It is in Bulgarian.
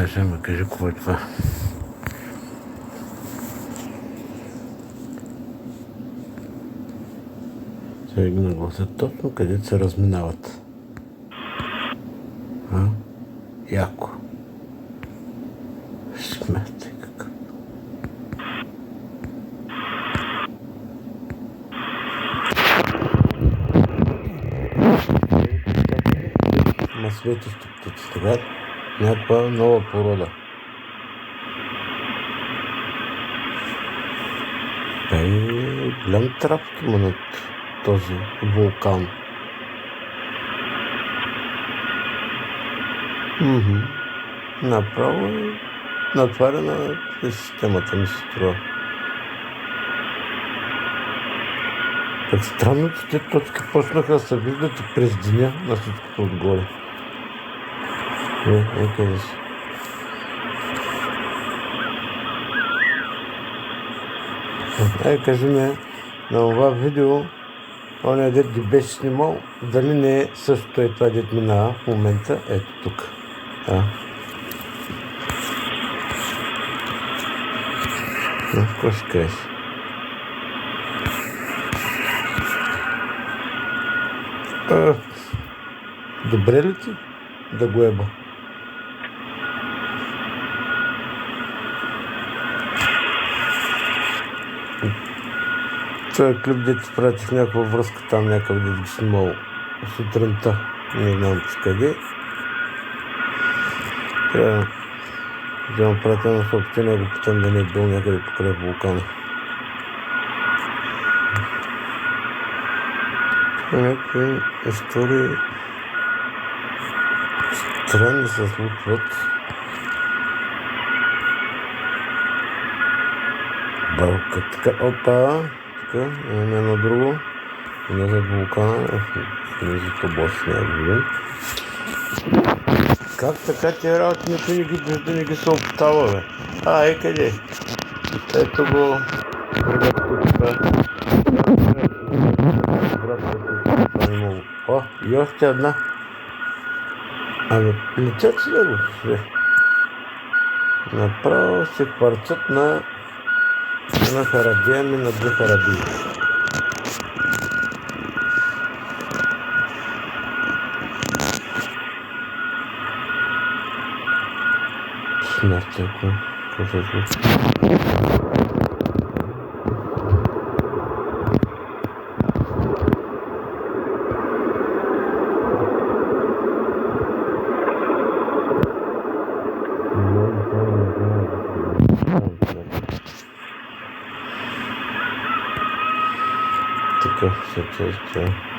Сега ме кажи какво е това. Сега ги нагласят точно където се разминават. Яко. Смятай какъв. Ма светещи птици, така? Някаква нова порода. Голям трапки има над този вулкан. Направо е натварена системата, ми се струва. Так странно, че те точки почнаха да се виждат и през деня на всичкото отгоре. Къде си? Кажи ми на това видео, оня дет ги беше снимал, дали не е същото е това дет минава в момента, ето тук. Какво ще кажеш? Добре ли ти да го еба? Това клип, дето пратих някаква връзка там някакъв, дето ги снимал сутринта, не знам с къде. Трябва да му пратя на съобщение, го питам да не е бил някъде покрай вулкана. Някакви истории странни се случват. Балка, така, опа, така, имаме едно друго, не зад вулкана, внизу бос някакви. Как така тия работи никой не ги вижда, не ги съобщава, бе? Къде? Ето го, ребятко така. И още една. Летят си да го све. Направо се парцат на една харадия ми на две харадии. Смъртя, какво се случва? Така се чувства.